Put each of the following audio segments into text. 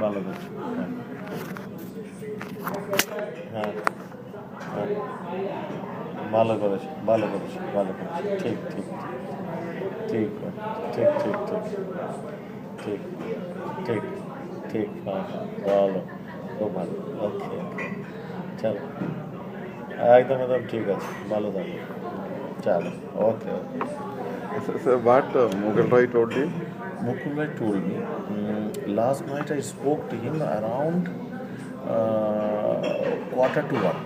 ভালো করছে। হ্যাঁ, হ্যাঁ, ভালো করেছে, ভালো করেছে, ভালো করেছে। ঠিক, ঠিক, ঠিক, ঠিক, ঠিক, ঠিক, ঠিক, ঠিক, ঠিক, হ্যাঁ, হ্যাঁ, ভালো, খুব ভালো। ওকে, ওকে, চলো, একদম একদম ঠিক আছে, ভালো থাকো, চলো, ওকে, ওকে। So what Mughal Rai told you? Mukul Bhai told me, last night I spoke to him around quarter to one.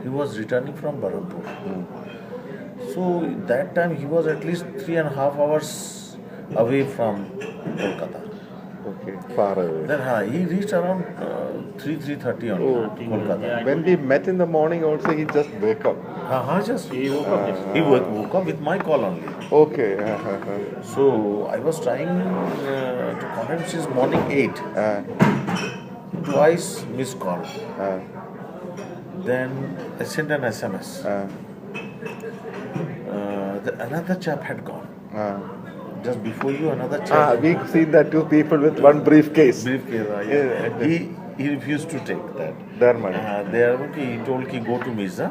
He was returning from Barampur. So that time he was at least 3.5 hours away from Kolkata. Okay, far away. Then he reached around 3:30 on Oh, Kolkata. when we met in the morning, also he just wake up. Just He woke up this he woke up with my call only. Okay. So I was trying to contact him since morning 8. Twice missed call. Then I sent an SMS. Another chap had gone. Just before you, another chap. We seen that two people with one briefcase. Briefcase. Yeah. He refused to take that. Their money. He told ki go to Mirza,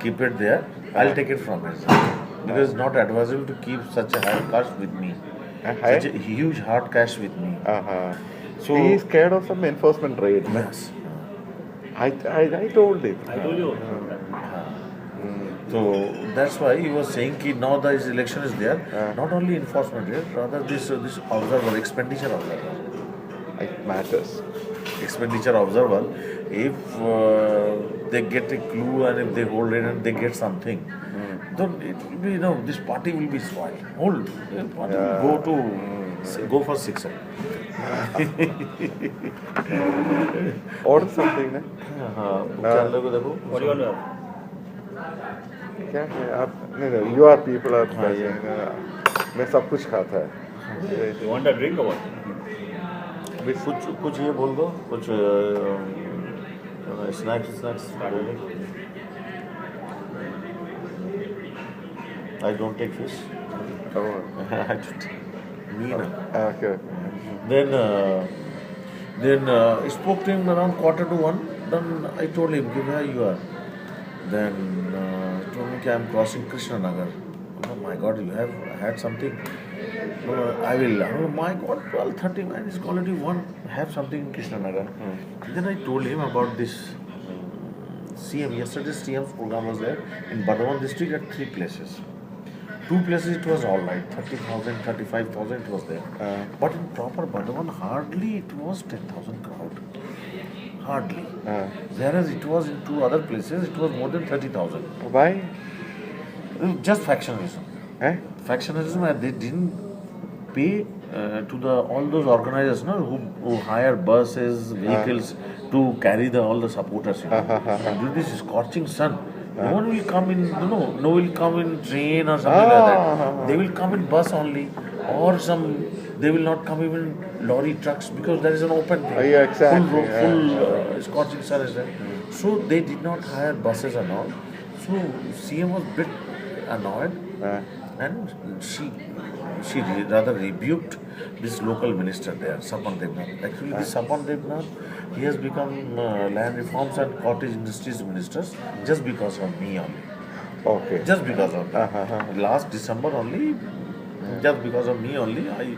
keep it there. I'll take it from Mirza. Because it's not advisable to keep such a hard cash with me. Such a huge hard cash with me. So he's scared of some enforcement raid. Yes. I told him. I told you. So that's why he was saying that now this election is there, not only enforcement rate, rather this observer, expenditure observer. It matters. Expenditure observer, if they get a clue and if they hold it and they get something, then it will be, this party will be spoiled. Hold. The party will go for 6. Order something, na? What do you want to have? क्या है आप नहीं you are people are मैं सब कुछ खाता है. You want a drink or what? कुछ ये बोल दो, कुछ snacks I don't take fish. Oh. I don't. Me no. Okay. Then I spoke to him around quarter to one. Then I told him, where you are. Then he told me, I'm crossing Krishna Nagar. Oh my God, you have had something? No, I will. Oh my God, 12:30, man, it's already 1. Have something in Krishna Nagar. Then I told him about this CM. Yesterday's CM's program was there in Bardhaman district at 3 places. 2 places it was all right, 30,000, 35,000 it was there. But in proper Bardhaman, hardly it was 10,000 crowd. Hardly. Whereas it was in 2 other places, it was more than 30,000. Why? Just factionalism. Factionalism, they didn't pay to all those organizers who hire buses, vehicles to carry all the supporters. Due to this scorching sun, no one will come in, no one will come in train or something like that. They will come in bus only, or they will not come even lorry trucks because there is an open thing. Yeah, exactly. Full scorching sun is there. So they did not hire buses and all. So CM was a bit annoyed, and she rather rebuked this local minister there, Sapan Devnath. Actually, this Sapan Devnath, he has become land reforms and cottage industries minister just because of me only. Okay. Just because of that. Last December only, just because of me only, I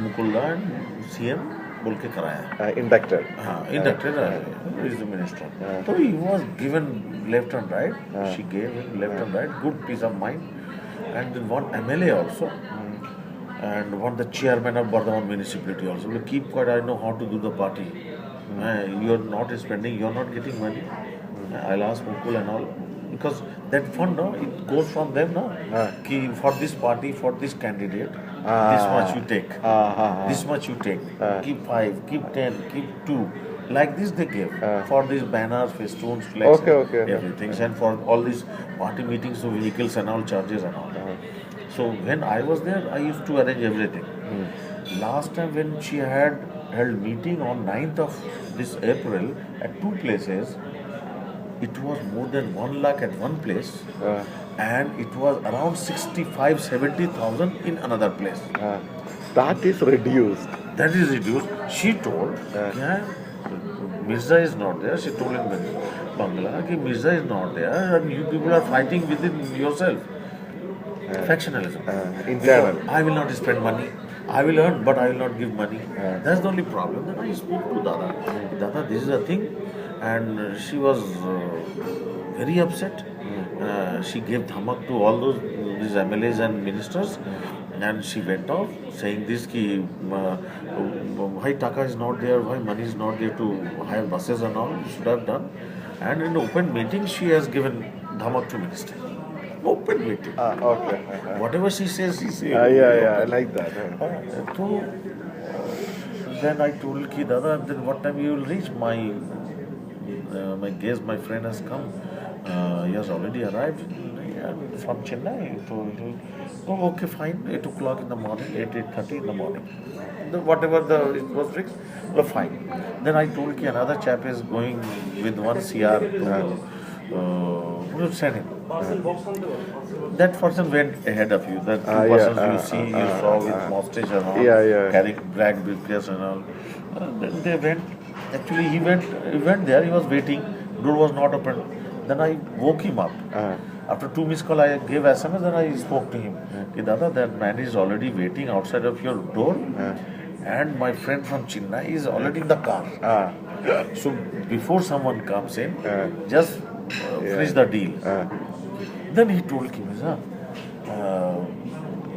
Mukulda and CM बोल के कराया. Inducted. Inducted is the minister. So he was given left and right. She gave him left and right. Good peace of mind. And then one MLA also. And one the chairman of Bardhaman municipality also. Well, keep quiet, I know how to do the party. You're not spending, you're not getting money. I'll ask Mukul and all. Because that fund, it goes from them, ki for this party, for this candidate, this much you take. This much you take. Keep 5, keep 10, keep 2. Like this they give. For these banners, festoons, flags, everything. And for all these party meetings, so vehicles and all, charges and all. So when I was there, I used to arrange everything. Last time when she had held meeting on 9th of this April at 2 places, it was more than 1 lakh at one place, and it was around 65-70,000 in another place. That is reduced. that is reduced. She told, "Yeah, Mirza is not there." She told in Bangla, "Ki Mirza is not there, and you people are fighting within yourself." Factionalism. Internal. I will not spend money. I will earn, but I will not give money. That's the only problem. Then I spoke to Dada. Dada, this is a thing, and she was very upset. She gave dhamak to all these MLAs and ministers, and she went off saying this ki why taka is not there, why money is not there to hire buses and all. Should have done. And in open meeting, she has given dhamak to minister. Open meeting. Okay. Whatever she says, she says. Yeah, I like that. So then I told Ki Dada, then what time you will reach? My guest, my friend has come. He has already arrived from Chennai. So oh, okay, fine. 8 o'clock in the morning, 8:30 in the morning. Whatever it was fixed, well, fine. Then I told Ki another chap is going with 1 CR to send him. That person went ahead of you. That two persons you saw with mustache and all, carrying black briefcase and all. Then they went. Actually, he went there. He was waiting. Door was not open. Then I woke him up. After 2 missed call, I gave SMS and I spoke to him. Ki Dada, that man is already waiting outside of your door, and my friend from Chennai is already in the car. So before someone comes in, just finish the deal. Then he told Mirza,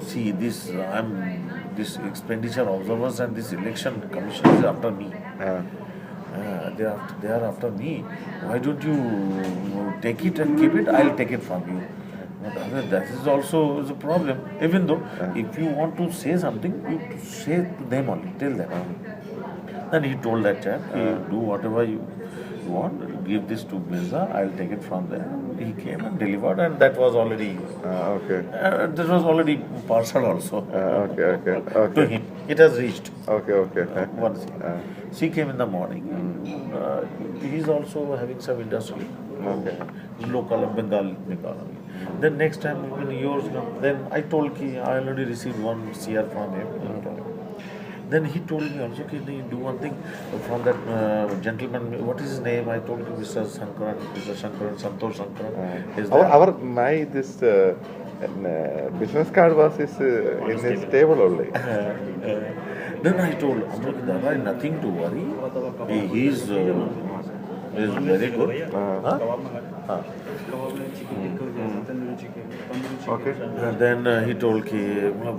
see this expenditure observers and this election commission is after me. They are after me. Why don't you take it and keep it? I'll take it from you. That is also a problem. Even though if you want to say something, you say to them only, tell them. Then he told that chap, do whatever you want, give this to Mirza, I'll take it from there. He came and delivered, and that was already this was already parcel also to him. It has reached. Once she came in the morning. He's also having some industry, local Bengal. Then next time when yours come, then I told Ki I already received 1 CR from him. Then he told me also, can you do one thing from that gentleman? What is his name? I told him Mr. Sankaran, Santosh Sankaran. This business card was in his table only. Then I told Amrit Dada, nothing to worry. He is very good. And then he told Ki,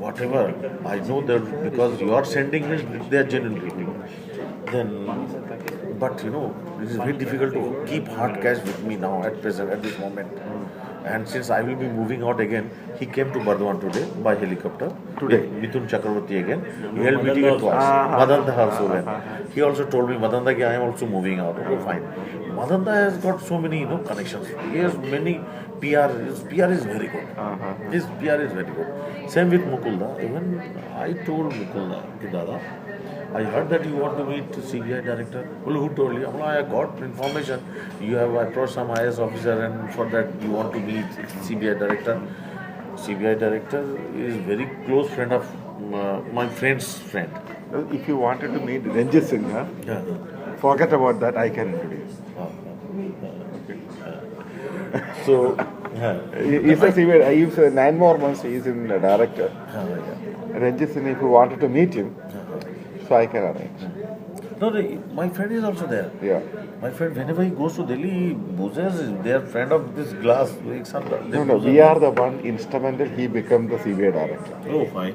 whatever, I know that because you are sending me, they are genuine people. Then, but it is very difficult to keep hard cash with me now at present, at this moment. And since I will be moving out again, he came to Bardwan today by helicopter. Today, Mithun Chakravarti again. He held meeting at twice. Madanda also went. He also told me, Madanda, I am also moving out. Okay, fine. Madanda has got so many connections. He has many PR. His PR is very good. His PR is very good. Same with Mukulda. Even I told Mukulda, Dada, I heard that you want to meet CBI director. Well, who told you? I got information. You have approached some IS officer, and for that you want to meet CBI director. CBI director is very close friend of my friend's friend. If you wanted to meet Ranjit Singh, forget about that. I can introduce. So, he's a CBI. He's 9 more months. He's in the director. Ranjit Singh, if you wanted to meet him, so I can arrange. No, my friend is also there. My friend, whenever he goes to Delhi, he boozes. They are friend of this glass. No, we are the one instrumental. He became the CBI director. Oh, fine.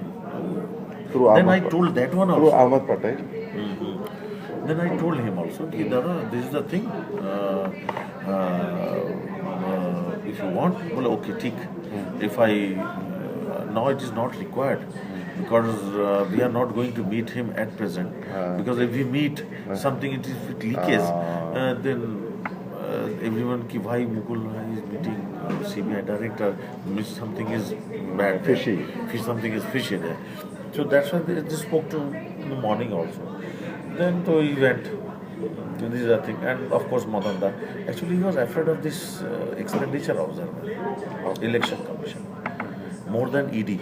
Through then Ahmed I told that one also. Through Ahmed Patel. Then I told him also, Dada, this is the thing. If you want, well, okay, ठीक. If now it is not required. Because we are not going to meet him at present. Because if we meet something, it leakages, then everyone ki bhai Mukul is meeting CBI director, something is bad, fishy. Something is fishy there. So that's why they just spoke to in the morning also. Then so he went. This is the thing, and of course Madanda. Actually, he was afraid of this expenditure observer, election commission, more than ED.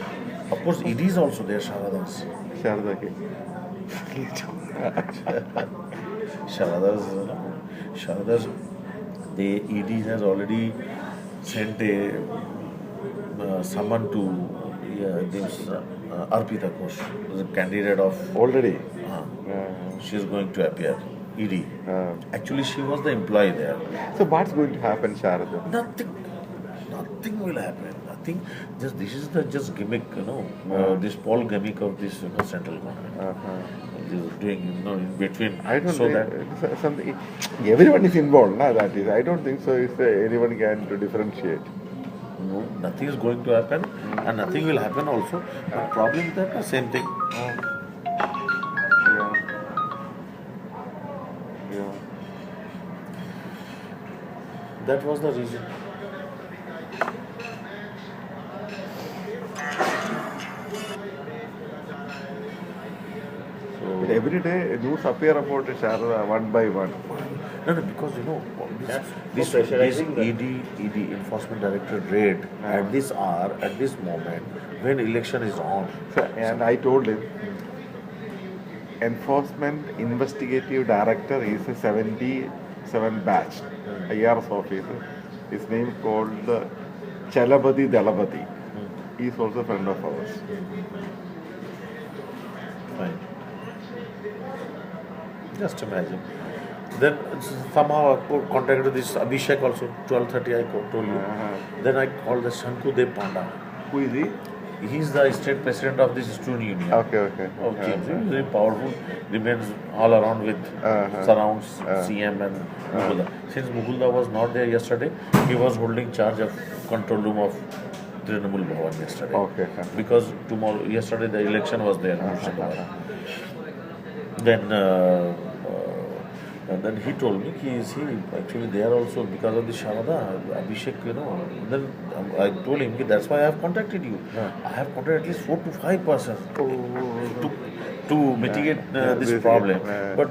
Of course, ED is also there, Sharada's. Sharada's, Sharada's, the ED has already sent a summon to this Arpita Ghosh, the candidate of. Already. She is going to appear. ED. Uh, Actually, she was the employee there. so what's going to happen, Sharada? Nothing will happen. Nothing. Just this is the just gimmick, this Paul gimmick of this, central government. Is doing, in between. I don't so think that it's something. Everyone is involved, na, that is. I don't think so. If anyone can to differentiate. no, nothing is going to happen, and nothing will happen also. But problem is that the same thing. Yeah. Yeah. That was the reason. But every day news appear about Sharada one by one. No, because this pressurizing ED Enforcement Directorate raid at this hour, at this moment, when election is on. So, and I told him, Enforcement Investigative Director is a 77 batch, IRS officer. His name is called Chalabadi Dalabadi. He is also a friend of ours. Fine. Just imagine. Then somehow I contacted this Abhishek also, 12:30 I told you. Then I called the Shankudev Panda. Who is he? He is the state president of this student union. Okay. Of KMC. He is very powerful, remains all around with, surrounds CM and Mugulda. Since Mugulda was not there yesterday, he was holding charge of control room of Trinamool Bhavan yesterday. Okay. Because yesterday the election was there. Then he told me actually they are also because of the Sharada Abhishek, Then I told him that's why I have contacted you. I have contacted at least 4 to 5% to mitigate this problem. But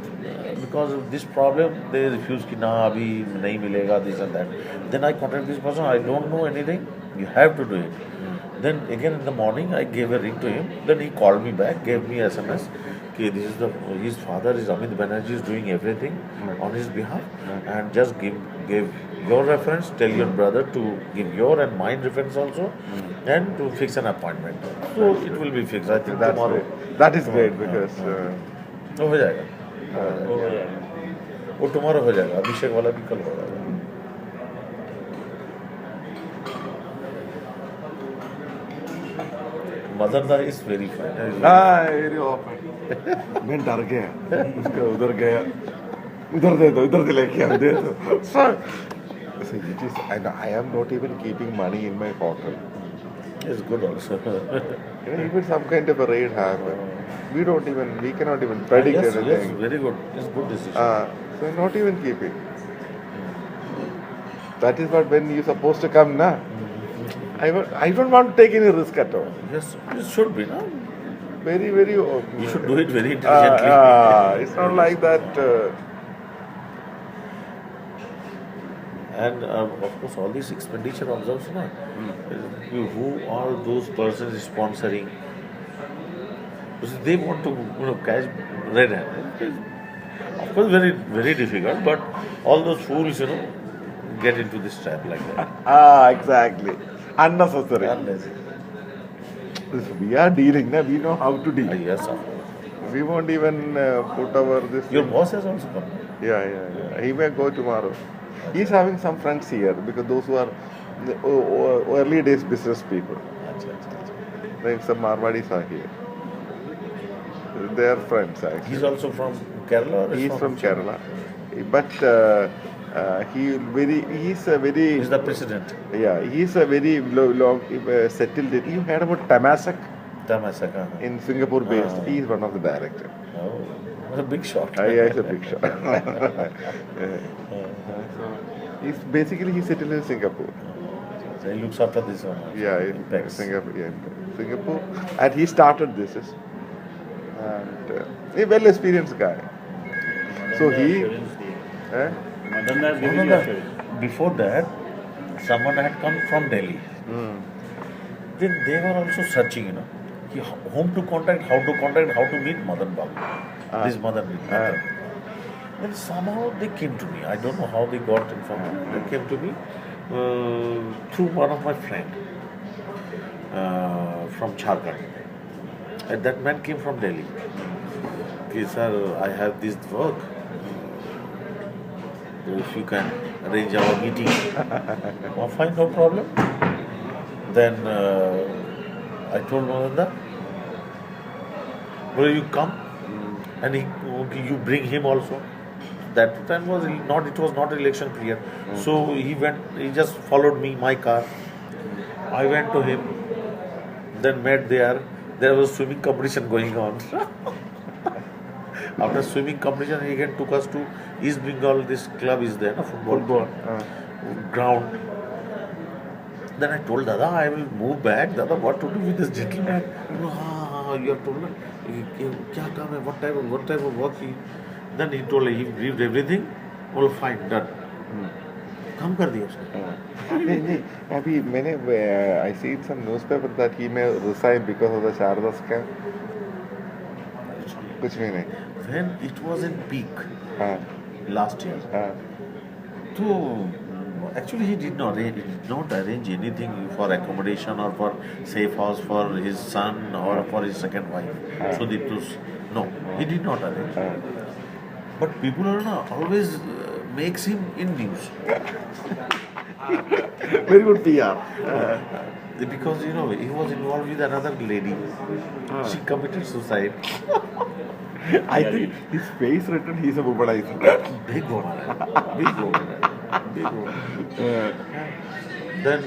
because of this problem, they refuse ki na abhi nahi milega, this and that. Then I contacted this person. I don't know anything. You have to do it. Then again in the morning, I gave a ring to him. Then he called me back, gave me SMS. This is his father is Amit Banerjee is doing everything on his behalf, and just give your reference, tell your brother to give your and mine reference also, and to fix an appointment. So it will be fixed. I think That's tomorrow. great. That is great because. तो हो जाएगा. वो tomorrow हो जाएगा. अभिषेक वाला भी कल हो जाएगा. Madanda is very fine. very often. मैं डर गया उसका उधर गया उधर दे दो इधर से लेके आ दे दो so it is and I am not even keeping money in my hotel. It's good also. Even some kind of a raid happen, we cannot even predict anything. Yes, very good. It's good decision. So not even keeping. That is what when you're supposed to come, na. I don't want to take any risk at all. Yes, it should be, no? Very. You should do it very intelligently. It's not like that. And of course, all this expenditure observes, na? Who are those persons sponsoring? Because they want to, catch red hand. Of course, very, very difficult. But all those fools, get into this trap like that. Exactly. Unnecessary. Unless, We are dealing, na. We know how to deal. yes, of course. We won't even put our this. Your boss has also come. Yeah. He may go tomorrow. He's having some friends here because those who are early days business people. Like some Marwadis are here. They are friends actually. He's also from Kerala? Or He's from Chennai? Kerala. But he's a very. He's the president. Yeah, he's a very long settled. You heard about Tamasak Tamasaka. in Singapore based. He is one of the directors. Oh, a big shot. Yeah, it's a big shot. He's settled in Singapore. So he looks after this one. Yeah, in Pex. Singapore, and he started this. And a well experienced guy. So he. Madanda has given you assurance. Before that, someone had come from Delhi. Then they were also searching, whom to contact, how to meet Madan Babu. This Madan with Madan. Then somehow they came to me. I don't know how they got information. They came to me through one of my friend from Jharkhand. And that man came from Delhi. Okay, sir, I have this work. If you can arrange our meeting. Oh, fine, no problem. Then I told Madan, will you come? And okay, you bring him also. That time was not election period. So he just followed me, my car. I went to him, then met there. There was swimming competition going on. After swimming competition, he again took us to East Bengal. This club is there, football ground. Then I told Dada, I will move back. Dada, what to do with this gentleman? You have told him, kya kaam hai, what type of work he. Then he told he briefed everything. All fine, done. काम कर दिया उसने. नहीं अभी मैंने I see in some newspaper that he may resign because of the Sharda scam. कुछ भी नहीं. When it was in peak last year. So actually he did not arrange anything for accommodation or for safe house for his son or for his second wife. So he did not arrange. But people always makes him in news. Very good PR. Because he was involved with another lady. She committed suicide. I think his face written, he's a womanizer. Big woman. Then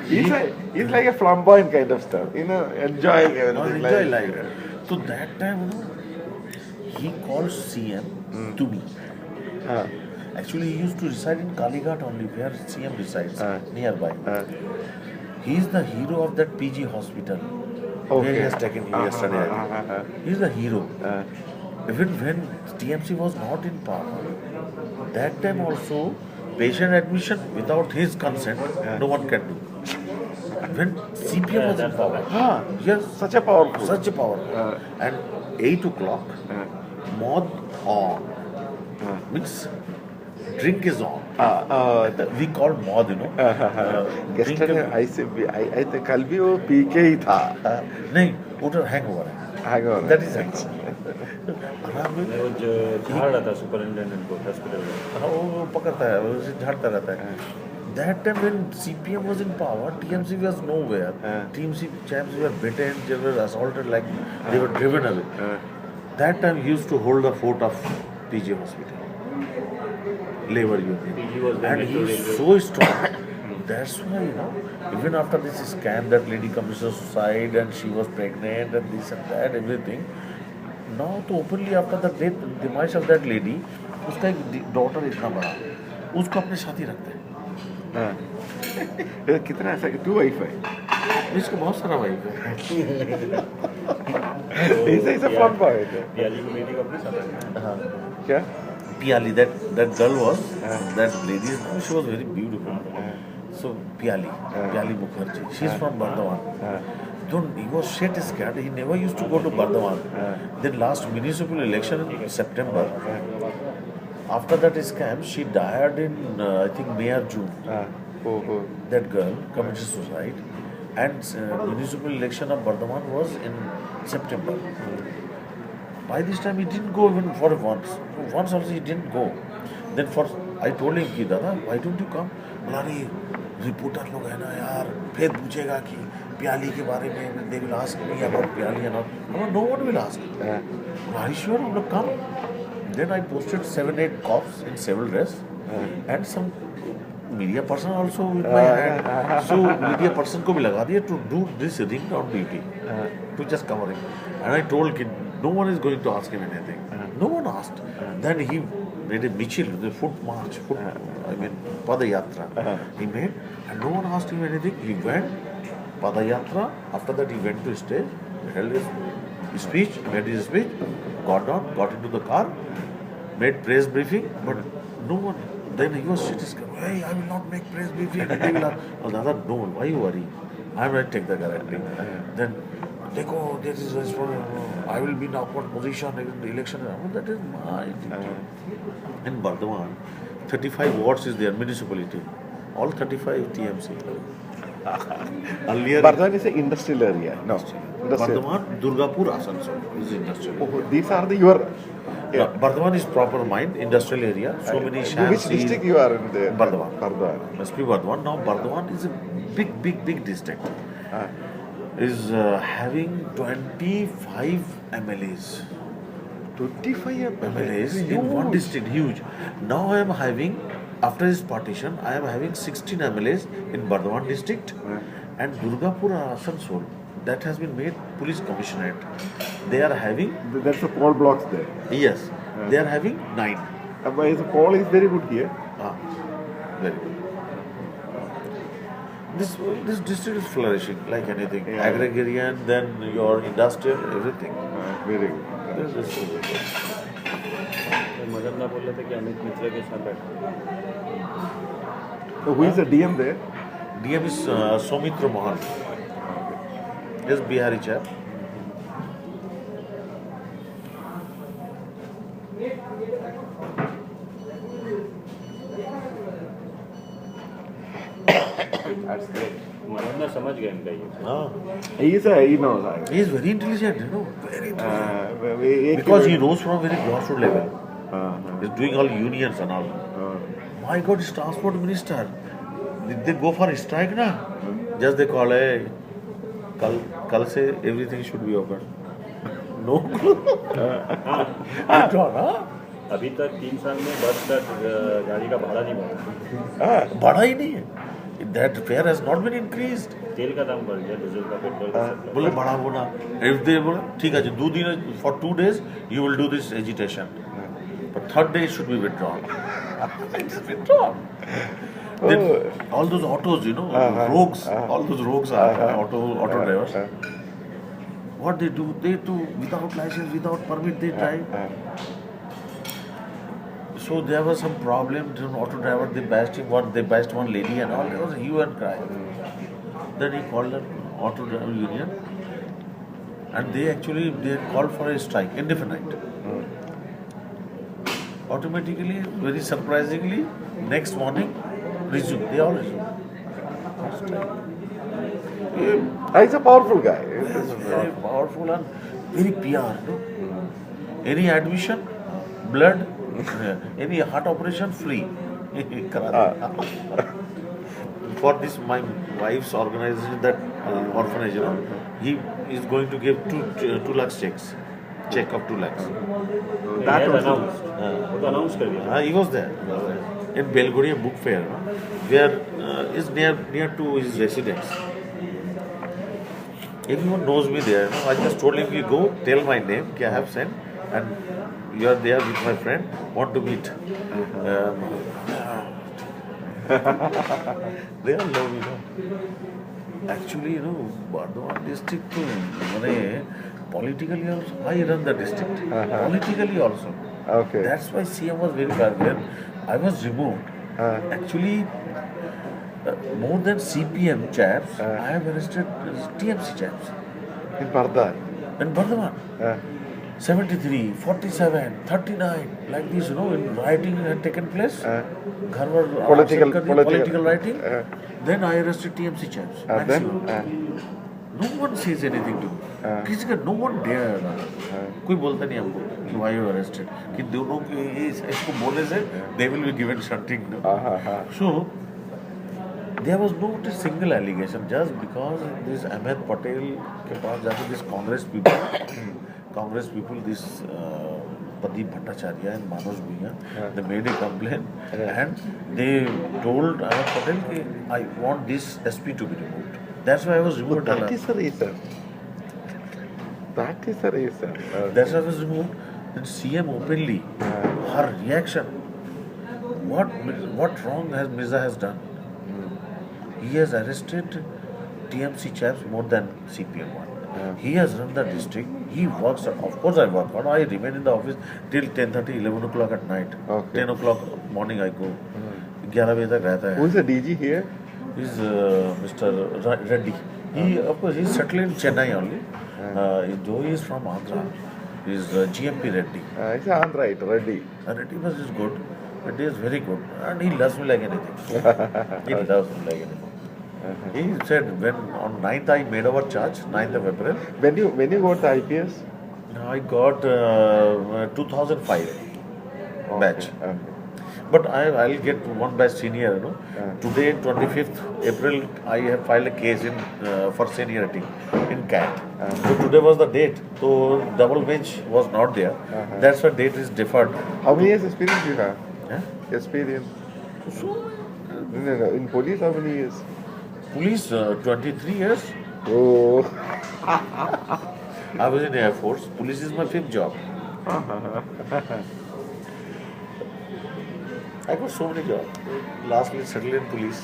he's like a flamboyant kind of stuff. Enjoying everything. Enjoy life. So that time, he called CM to me. Actually, he used to reside in Kalighat only, where CM resides, nearby. He is the hero of that PG hospital. Where he has taken him yesterday. He is the hero. Even when TMC was not in power, that time also, patient admission without his consent, no one can do. When CPM was in power, yes, Such a powerful. And 8 o'clock, mod on. Means drink is on. We call mod, Yesterday I think कल भी वो P के ही था. नहीं, उधर hangover है. Hangover. That is it. वो जो झाड़ रहा था सुपरिटेंडेंट को हॉस्पिटल में. वो पकड़ता है, वो उसे झाड़ता रहता है. That time when CPM was in power, TMC was nowhere. TMC chaps were beaten, they were assaulted like they were driven away. That time he used to hold the fort of PG hospital. Labor union. And he is so strong. That's why, even after this scam, that lady committed suicide and she was pregnant and this and that, everything. Now, तो openly after the demise of that lady, उसका एक daughter इतना बड़ा, उसको अपने साथ ही रखते हैं. कितना ऐसा 2 वाइफ है. इसको बहुत सारा वाइफ है. He's a flamboyant. पियाली को बेटी को अपने साथ रखा. क्या? Piali, that girl was, that lady, she was very beautiful. So Piali Mukherjee, she's from Bardhaman. He was shit scared. He never used to go to Bardhaman. Then last municipal election in September, after that scam, she died in I think May or June. That girl committed suicide, and municipal election of Bardhaman was in September. By this time he didn't go even for once. Once also he didn't go. Then I told him कि दादा, why don't you come? बोला नहीं, reporter लोग है ना यार, फिर पूछेगा कि प्याली के बारे में, they will ask me about प्याली and all. No one will ask. Are you sure? हम लोग come. Then I posted 7-8 cops in civil dress and some media person also with my hand. So media person को भी लगा दिया to do this ring on duty, to just cover him. And I told him, no one is going to ask him anything. No one asked. Then he made a michil, the foot march, Padayatra. He made, and no one asked him anything. He went, Padayatra. After that, he went to stage, held his speech, made his speech, got down, got into the car, made press briefing, but no one. Then he was sitting, hey, I will not make press briefing. Oh, Dada, no, why you worry? I'm ready to take the guarantee. Then they go, there is I will be in awkward position in the election. That is my duty. In Bardhaman, 35 wards is their municipality. All 35 TMC. Earlier, Bardhaman is an industrial area. No. Industrial. Bardhaman, Durgapur, Asansol is industrial. Oh, these are your. Yeah. Bardhaman is proper mind, industrial area. So many Which district you are in there? Bardhaman. Bardhaman. Must be Bardhaman. Now Bardhaman is a big district. Is having 25 MLAs. 25 MLAs in one district, huge. Now I am having, after this partition, I am having 16 MLAs in Bardhaman district and Durgapur Asansol. That has been made police commissionerate. They are having, That's the poll blocks there. yes, they are having 9. But the poll is very good here. Very good. This district is flourishing like anything. Yeah. Agrarian, then your industrial, everything. Very good. This is so good. Madan ना बोल रहे थे कि अमित मिश्रा के साथ बैठे So who is the DM there? DM is Soumitra Mohan. Yes, Bihari chap. That's great. Madan ना समझ गए इनका ये He knows. He is very intelligent, very intelligent. Because Because he rose from very grassroots level. He's doing all unions and all. My God, he's transport minister. Did they go for a strike now? Just they call, hey, kal se everything should be open. No. I don't, huh? अभी तक 3 साल में बस का गाड़ी का भाड़ा नहीं बढ़ा बढ़ा ही नहीं है. That fare has not been increased. तेल का दाम बढ़ गया डीजल का पेट्रोल का सब बोले बढ़ा बोला. If they बोले ठीक है जी 2 दिन for 2 days you will do this agitation. But 3rd day it should be withdrawn. It's withdrawn. Then all those autos, rogues, all those rogues are auto drivers. What they do without license, without permit, they drive. So there was some problem. Auto driver, they bashed one lady and all. There was a hue and cry. Then he called an auto driver union, and they called for a strike, indefinite. Automatically, very surprisingly, next morning, resume. They all resume. He's a powerful guy. He's very powerful and very PR. Any admission, blood, any heart operation, free. For this, my wife's organization, that orphanage, he is going to give 2 lakhs check of 2 lakhs. That was also. announced वो तो announce कर दिया He was there in Belgorod book fair, where is near to his residence. Everyone knows me there. I just told him, you go, tell my name, I have sent, and you are there with my friend, want to meet. They all love me. Actually, Bardhaman district, politically also, I run the district. Politically also. Okay. That's why CM was very bad. When I was removed, actually, more than CPM chaps, I have arrested TMC chaps. In Bardhaman. In Bardhaman. 73, 47, 39, like this, in rioting had taken place. Political rioting. Then I arrested TMC chaps. Maximum. No one says anything to me. किसी का no one dare. कोई बोलता नहीं हमको कि why you arrested. कि दोनों के इसको बोलने से they will be given shunting. So there was not a single allegation just because this Ahmed Patel के पास जाके this Congress people, this Pradeep Bhattacharya and Manoj Bhuiyan, they made a complaint and they told Ahmed Patel that I want this SP to be removed. That's why I was removed. That is the reason. That is the reason. That's why I was removed. Then CM openly, her reaction, what wrong has Mirza has done? He has arrested TMC chaps more than CPM one. He has run the district. He works. Of course, I work. I remain in the office till 10:30, 11 o'clock at night. Okay. 10 o'clock morning I go. 11 बजे तक रहता है. Who is the DG here? He's Mr. Reddy. He, of course, he's settled in Chennai only. Though he is from Andhra, he is GMP Reddy. It's Andhra, Reddy. Reddy was is good. Reddy is very good, and he loves me like anything. He loves me like anything. He said when on 9th I made our charge, 9th of April. When you got the IPS? I got 2005 batch. Okay. But I'll get one batch senior, you know. Today, 25th April, I have filed a case in for seniority in CAT. So today was the date. So double bench was not there. That's why date is deferred. How many years experience you have? Yeah? Experience? So, No. In police, how many years? police, 23 years. Oh. I was in Air Force. Police is my 5th job. I got so many jobs. Lastly, settled in police.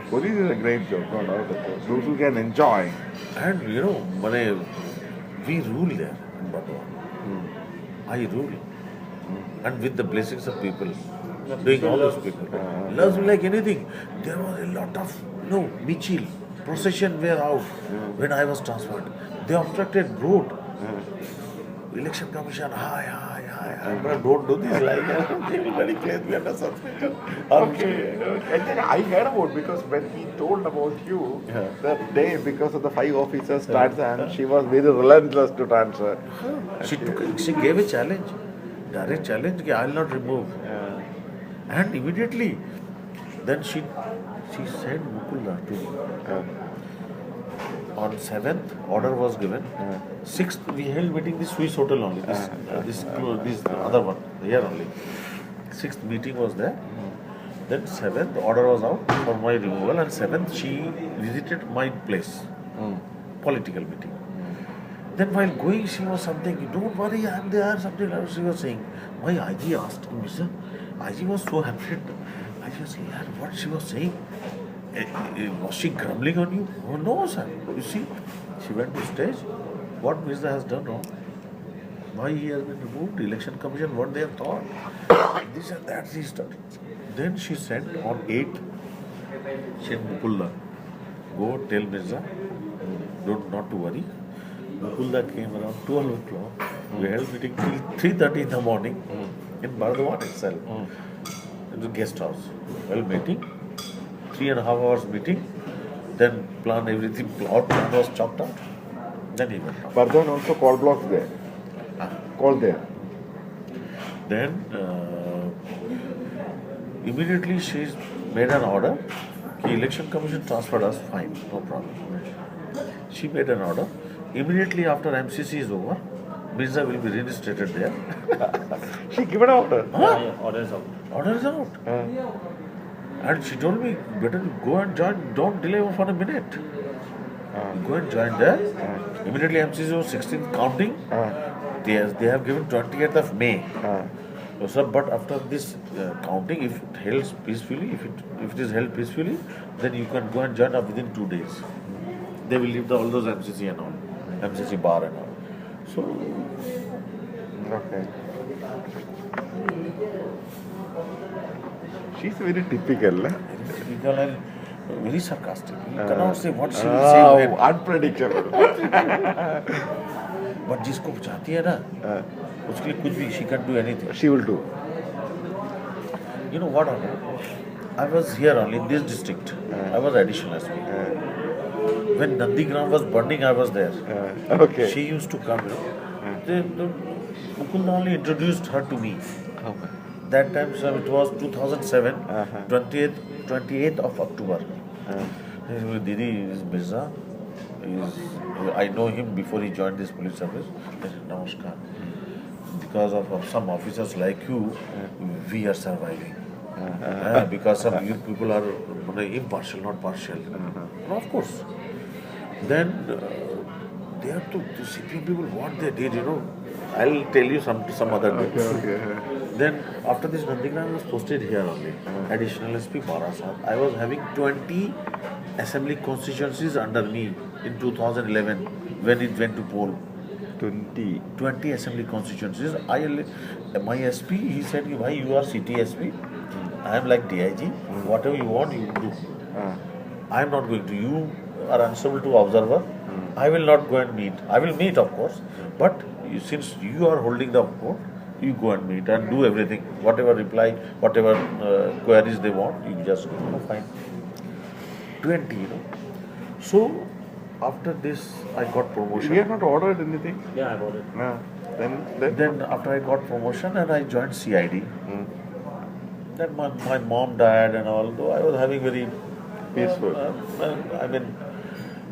Police is a great job, no doubt. Those who can enjoy. And you know, we rule there in Burdwan. I rule. And with the blessings of people, doing all those people. Loves me like anything. There was a lot of, Michil, procession were out when I was transferred. They obstructed road. Election Commission, hi. But don't do this like that. They will very place me under suspension. Okay. And then I heard about because when he told about you that day because of the 5 officers transfer and she was very relentless to transfer. She gave a challenge, direct challenge, that I will not remove. And immediately, then she sent Mukulda to me. On 7th, order was given. 6th, we held meeting this Swiss hotel only. This other one, here only. 6th meeting was there. Then 7th, order was out for my removal. And 7th, she visited my place. Political meeting. Then while going, she was something, don't worry, I am there, something like she was saying. My IG asked me, sir. IG was so happy. IG was saying, what she was saying? Was she grumbling on you? Oh, no, sir. You see, she went to stage. What Mirza has done wrong? Why he has been removed? Election Commission, what they have thought? This and that, she started. Then she sent on 8th, she said, Mukulla, go tell Mirza, not to worry. Mukulla came around 12 o'clock. We held meeting till 3:30 in the morning in Bardhaman itself, in the guest house. Well, meeting. 3.5 hours meeting, then plan everything, plan was chopped out, then he went out. Bardhaman also call blocks there. Call there. Then immediately she made an order, the election commission transferred us, fine, no problem. She made an order, immediately after MCC is over, Mirza will be reinstated there. She given an order. Order is out. Order is out. And she told me, better go and join, don't delay for a minute. Go and join there. Immediately MCC was 16th counting. They have given 28th of May. So, but after this counting, if it held peacefully, if it is held peacefully, then you can go and join up within 2 days. They will leave all those MCC and all, MCC bar and all. So, Okay. She's very typical. typical and very sarcastic. You cannot say what she will say when. Unpredictable. But जिसको चाहती है ना, उसके लिए कुछ भी she can do anything. She will do. You know what happened? I was here only in this district. I was additional SP. When Nandigram was burning, I was there. Okay. She used to come. Mukunda only introduced her to me. That time, so it was 2007, 28th of October. Didi is Mirza. I know him before he joined this police service. I said, Namaskar. Because of some officers like you, we are surviving. Because some you people are impartial, not partial. And of course. Then they have to CPM people what they did, I'll tell you some other day. Okay. Then after this, Nandigram was posted here only. Additional SP Barasat. I was having 20 assembly constituencies under me in 2011 when it went to poll. 20 assembly constituencies. My SP, he said, why you are city SP? I am like DIG. Whatever you want, you do. I am not going to. You are answerable to observer, I will not go and meet. I will meet, of course, but since you are holding the court, you go and meet and do everything. Whatever reply, whatever queries they want, you just go. Fine. 20. So after this, I got promotion. We have not ordered anything. Yeah, I bought it. Then After I got promotion and I joined CID, Hmm. then my mom died and all. Though I was having very Peaceful. I mean,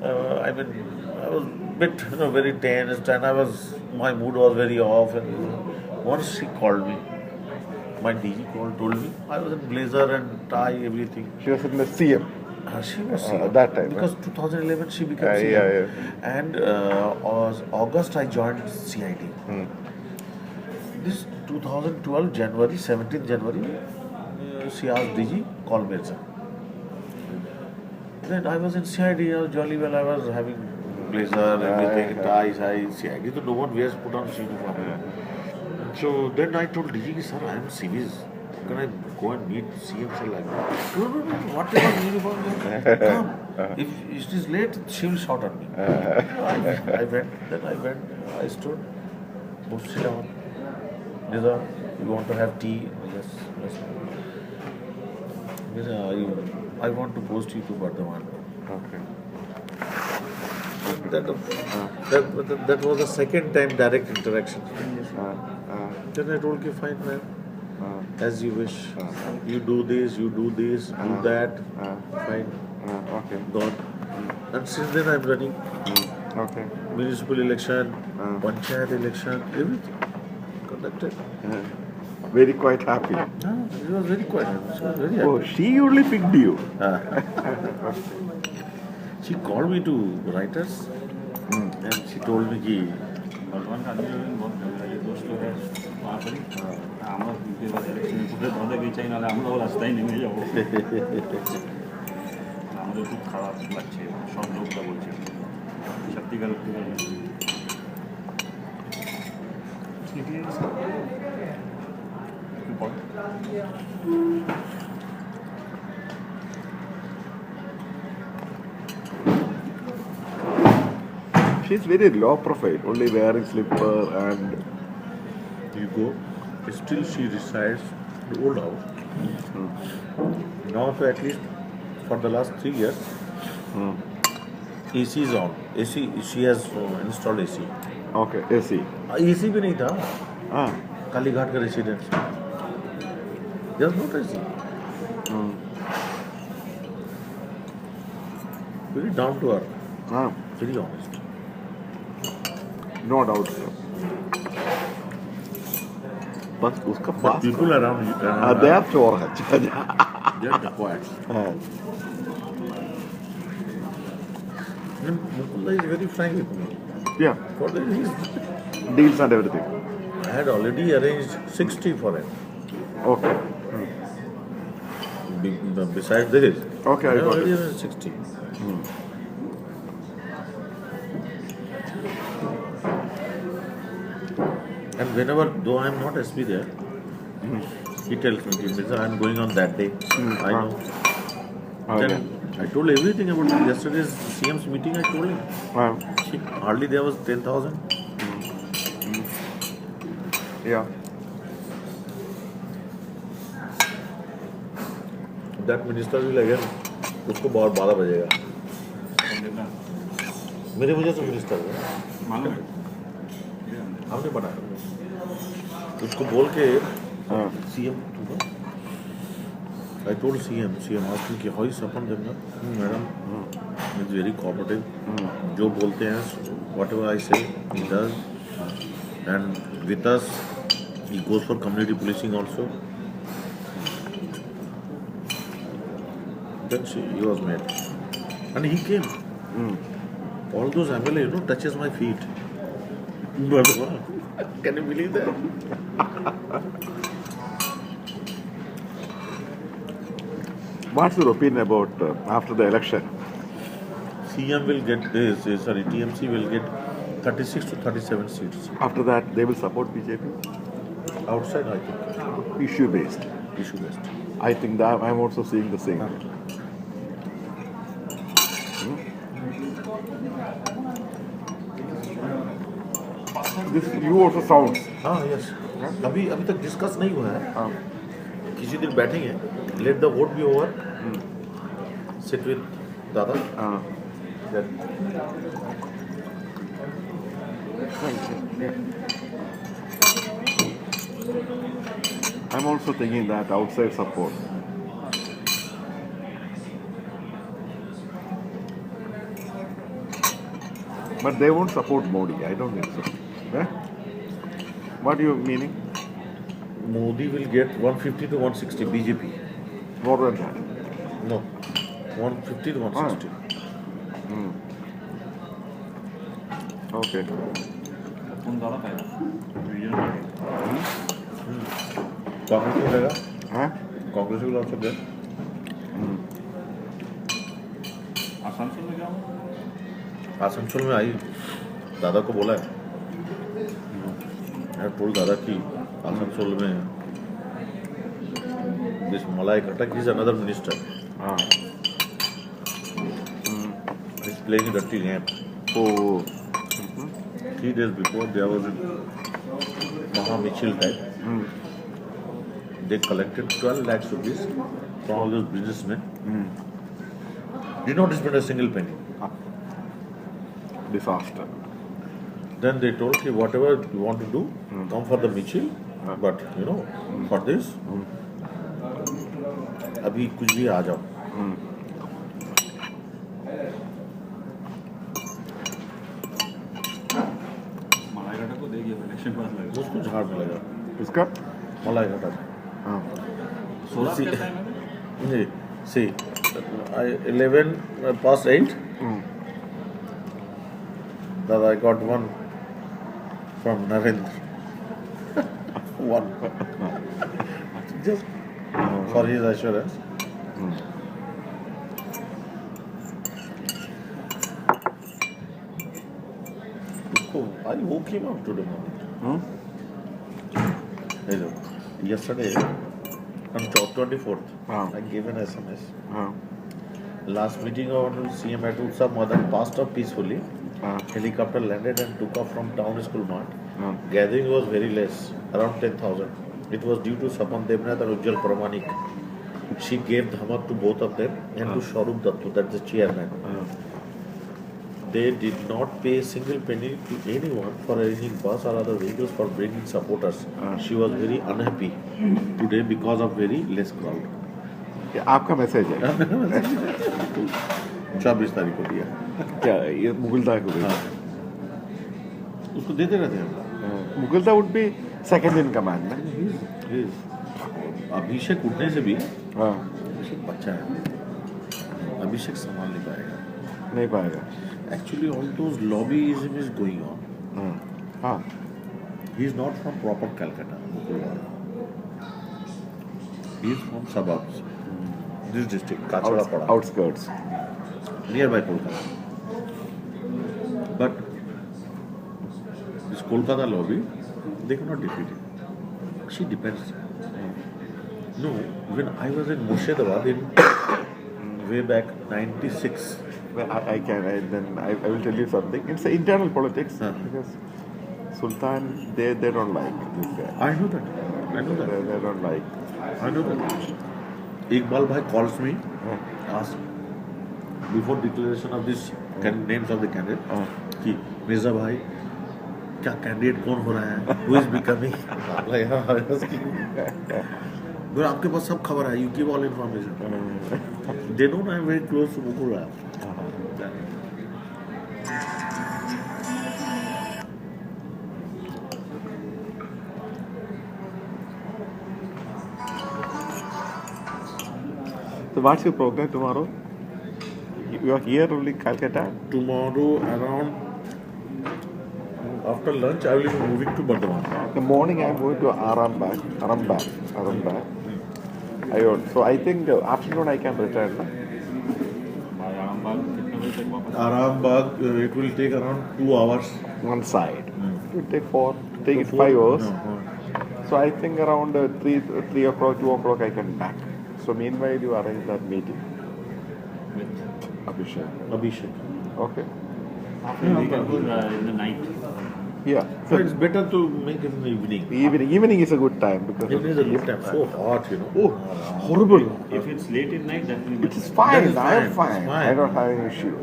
I was bit very tensed and my mood was very off. And once she called me, my DG told me I was in blazer and tie, everything. She was in the CM. She was CM. That time, Because 2011 she became CM. yeah. And August I joined CID. This 2012 January, 17th January, she asked DG, call Mirza. Then I was in CID, I was jolly well, I was having blazer, everything, tie, CID, so no one wears put on uniform. So then I told DG, sir, I am civis. Can I go and meet CM sir like that? No, whatever uniform you have, come. If it is late, she will shout at me. I went, I stood, both sit down. Nizar, you want to have tea? Yes. Nizar, I want to post you to Bardhaman. Okay. That was the second time direct interaction. Then I told you, fine, man. As you wish. You do this, do that. Fine. Okay. Gone. And since then I'm running Okay. municipal election, panchayat election, everything conducted. Very quite happy. It was very quiet. She was very Oh, happy. she only picked you. She called me to writers and she told me कि भगवान का आदमी लोग बहुत मेरे दोस्त लोग हैं वहाँ पर আমরা উনকে बाद इलेक्शन করে ধরে গেছাই নালে আমরা ওর রাস্তায় নেমে যাব আমাদের খুব খারাপ লাগছে সব লোকটা বলছে সত্যিকার ঠিক আছে She's very low profile, only wearing slipper and you go, still she resides in the old house. Now for at least for the last 3 years, AC is on. AC, she has installed AC. okay, AC. AC भी नहीं था Ah. Kalighat का residence. There's no AC. Very down to earth, Ah. very honest. No doubt. बस उसका But pass people around you, they are चोर है. they're quiet. And Mukunda is very frank with me. Yeah, For the reason, deals and everything. I had already arranged 60 for him. Okay. Besides this, Okay, I I had got already it. arranged 60. And whenever, though I am not SP there, he tells me, Mirza, I am going on that day. I know. Okay. Then I told everything about yesterday's CM's meeting. I told him. Hardly there was 10,000. Yeah. That minister will again, उसको बहुत 12 बजेगा. मेरे वजह से minister है. मालूम है हमने बनाया. उसको बोल के हाँ. CM I told CM asked me कि how is Sapan Devna? Madam, he's very cooperative. जो बोलते हैं, whatever I say, he does. And with us, he goes for community policing also. Then he was made. And he came. All those MLA, touches my feet. Can you believe that? What's your opinion about after the election? CM will get this, TMC will get 36 to 37 seats. After that, they will support BJP? Outside, I think. Issue based. Issue based. I think that I'm also seeing the same. This you also sounds. हाँ yes अभी अभी तक discuss नहीं हुआ है हाँ. किसी दिन बैठेंगे let the vote be over sit with दादा हाँ. then I'm also thinking that outside support. But they won't support Modi. I don't think so. Eh? What are you meaning? Modi will get 150 to 160 BJP. More than that. No, 150 to 160. Okay. कौन ज़्यादा पाएगा region Congress will get. Huh? Congress will also get. Asansol में क्या हुआ? आसनसोल में आई दादा को बोला है I told दादा कि आसनसोल में this Malay Khattak is another minister. Ah. He's playing a dirty game. Oh. 3 days before there was a Maha Mitchell type. They collected 12 lakhs rupees from all those businessmen. Did not spend a single penny. Disaster. Then they told कि whatever you want to do, come for the Mitchell, but you know, for this, अभी कुछ भी आ जाओ. मलाई घाटा को देगी election पास लगा उसको झाड़ में लगा. इसका? मलाई घाटा. हाँ. सोलह See, कैसा है मैम नहीं, see, 11 past 8. That I got one from Narendra. One. Just for his assurance. I woke him up today morning. Hello. Yesterday, on 24th, I gave an SMS. हाँ. Last meeting of CM at Utsav Madan passed off peacefully. Helicopter landed and took off from town school mart. Gathering was very less, around 10,000. It was due to Sapan Devnath and Ujjal Pramanik. She gave dhamak to both of them and to Sharup Dattu, that's the chairman. They did not pay a single penny to anyone for arranging bus or other vehicles for bringing supporters. She was very unhappy today because of very less crowd. ये आपका message है 24 तारीख को दिया. क्या ये मुगलदा को हाँ. उसको देते रहते हैं. मुगलदा would be second in command ना. अभिषेक उठने से भी हाँ. अभिषेक बच्चा है. अभिषेक संभाल नहीं पाएगा. नहीं पाएगा. Actually, all those lobbyism is going on. हाँ. He is not from proper Calcutta. He is from suburbs. This district, Kacharapada. Outskirts. Nearby Kolkata. But this Kolkata lobby, they cannot defeat it. She depends. No, when I was in Murshidabad in way back 96. Well, I will tell you something. It's internal politics because Sultan they don't like this guy. I know that. They don't like. I know that. Iqbal Bhai calls me, asks before declaration of this names of the candidate, कि मिर्जा भाई क्या candidate कौन हो रहा है? Who is becoming? But आपके पास सब खबर है. You give all information. They know I am very close to Mukul Rao. So what's your program tomorrow? You are here only Calcutta? Tomorrow around after lunch I will be moving to Bardhaman. The morning I am going to Arambagh. So I think afternoon I can return. Arambagh it will take around 2 hours. One side. It will take 5 hours. So I think around 3 o'clock, 2 o'clock I can back. So meanwhile you arrange that meeting. with Abhishek. Abhishek. Okay. we can go in the night. Yeah. So it's better to make it in the evening. Evening is a good time because Evening is a good time. So hot, you know. Oh, horrible. If it's late at night, that will be It is much fine. is I am fine. fine. It's fine. I don't have any issue.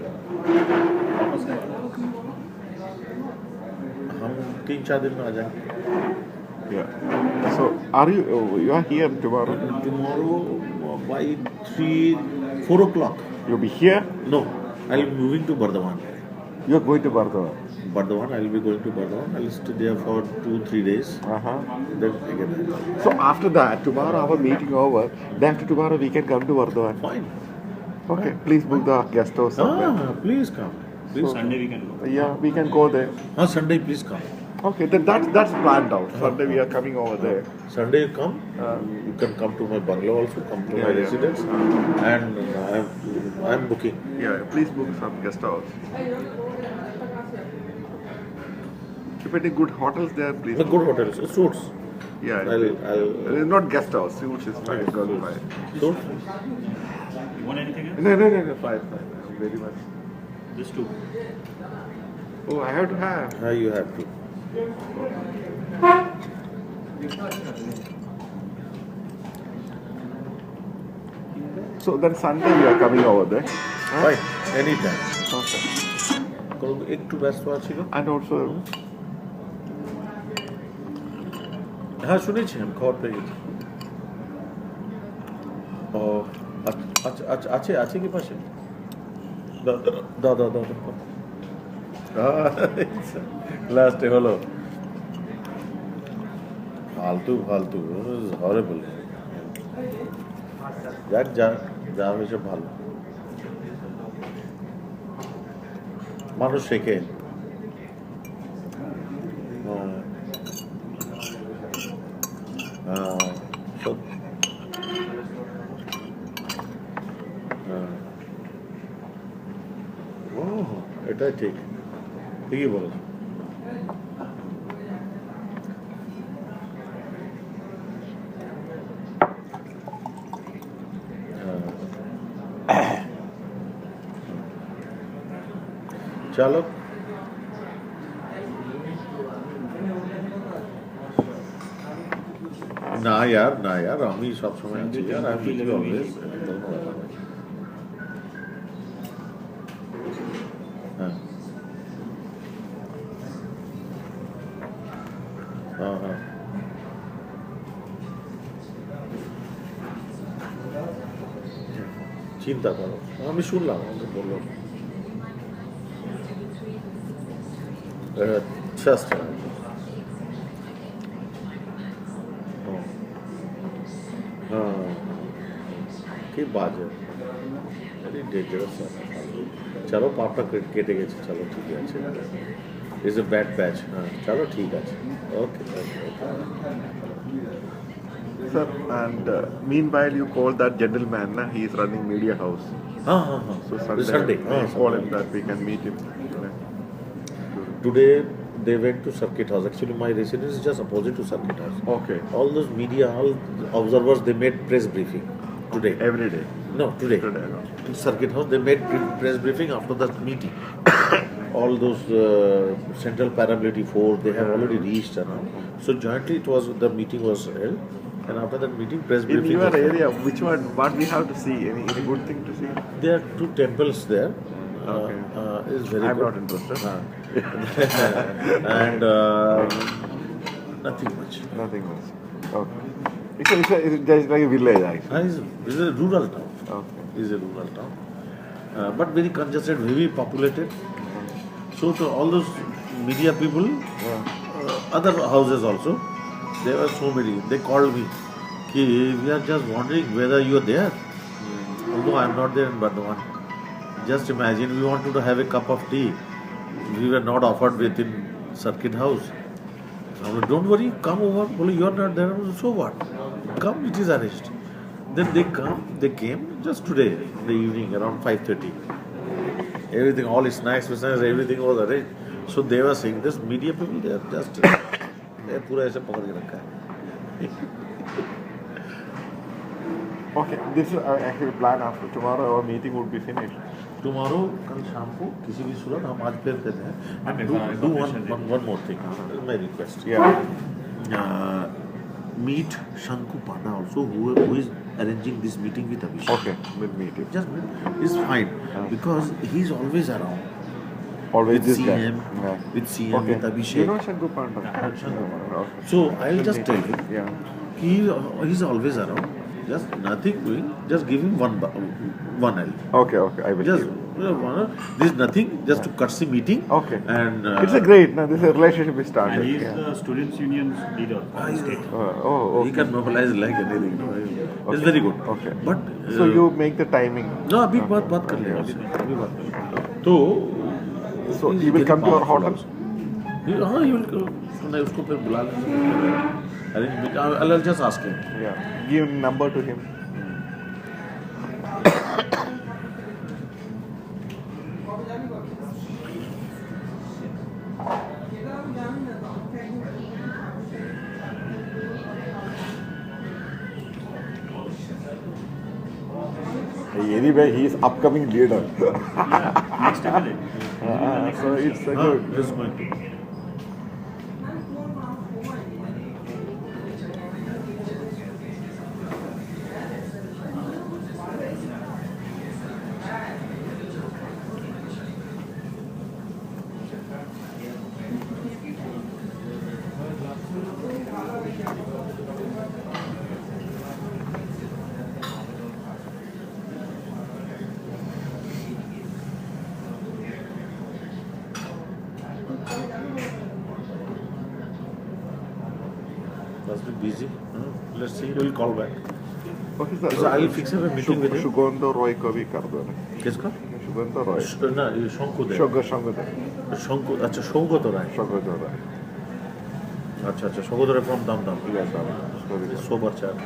हम 3-4 दिन में आ जाएंगे. Yeah. So you are here tomorrow? Tomorrow by 4 o'clock. You'll be here? No, I'll be moving to Bardhaman. You are going to Bardhaman. Bardhaman, I'll be going to Bardhaman. I'll stay there for 2-3 days. Uh-huh. Then again. So after that, tomorrow our meeting over. Then after tomorrow we can come to Bardhaman. Fine. Okay. Please book the guest house somewhere. Please come. Please. Sunday we can go. Yeah, we can go there. Sunday, please come. Okay, then that's planned out. Sunday we are coming over there. Sunday you come. You can come to my bungalow also. Come to my residence. And I'm booking. Yeah, please book some guest house. If any good hotels there, please. The good hotels, suits. Yeah, I'll not guest house. Suits is fine. Girl, fine. suits. You want anything else? No, fine. Very much. This too. Oh, I have to have. You have to. So then Sunday we are coming over there. Fine. Anytime. Okay. একটু ব্যস্ত আছি গো। And also, হ্যাঁ শুনেছি আমি খবর পেয়ে গেছি। ও আচ্ছা আছে কি পাশে? দাদা লাস্টে হলো ফালতু হরেবল। যাক যা হয়েছে ভালো। মানুষ শেখে। এটাই ঠিকই বলেছ। চলো না यार আমি সব সময় আছি यार আমি অলওয়েজ হ্যাঁ চিন্তা করো আমি শুনলাম আমাকে বললো just কি বাজে very dangerous চলো পাপটা কেটে গেছে চলো ঠিক আছে is a bad patch চলো ঠিক আছে okay sir, and meanwhile you call that gentleman, na? He is running media house. So Sunday. Call him that we can meet him. Today they went to Circuit House. Actually, my residence is just opposite to Circuit House. Okay. All those media, all observers, they made press briefing today. Every day. No, today. No. In Circuit House, they made press briefing after that meeting. All those central paramilitary force, they have already reached. So jointly, the meeting was held. And after that meeting, press briefing. In your area, which one? What we have to see? Any good thing to see? There are 2 temples there. Okay. Is very I'm good. not interested. And nothing much. Nothing much. Okay. It's just like a village, actually. It's a rural town. Okay. It's a rural town. But very congested, very populated. So to all those media people, other houses also, there were so many. They called me. We are just wondering whether you are there. Although I am not there in Bardhaman. Just imagine, we wanted to have a cup of tea. We were not offered within Circuit House. Don't worry, come over. You are not there. So what? Come, it is arranged. Then they came just today, in the evening, around 5:30. Everything, all is snacks, everything was arranged. So they were saying, this media people, they are just, पूरा ऐसे पकड़ के रखा है. Okay, this is actually plan after tomorrow our meeting would be finished. Tomorrow कल शाम को किसी भी सूरत हम आज फिर कहते हैं Okay, do fine, do cooperation one more thing my request meet Shanku Panda also who is arranging this meeting with Abhishek. Okay, we'll meet him. Just it's fine because he's always around Always with this guy. CM, Yeah. with CM, Okay. with Abhishek. You know Shanku Panda? Shanku Panda. Okay. So I'll just tell him Yeah. he's always around. Just nothing doing. Just give him one L. Okay, okay. I will Just give. there's nothing. Just to courtesy meeting. Okay. And It's a great. Now this is a relationship is And started. he is Yeah. the students' union's leader of the state. Oh, he okay. can mobilize like anything. No? It's Okay. very good. Okay. But So you make the timing. no, अभी बात कर Okay, लेंगे. okay. अभी बात कर लेंगे. तो So he's he will very come to our powerful hotel? also. हाँ, he will. नहीं उसको फिर बुला लेंगे. I'll just ask him. Yeah. Give number to him. Anyway, he is upcoming leader. Next MLA. So it's a हाँ, good. he's going to. Must be busy. Let's see. We'll call back. Okay, So I'll fix up a meeting with him. Shugandha Roy को भी कर दो ना. किसका? Shugandha Roy. ना ये शंकु दे. Shugandha. शंकु अच्छा सौगत राय. Shugandha Roy. अच्छा अच्छा Saugata Roy from Dam. Yes, sir. Sober chap.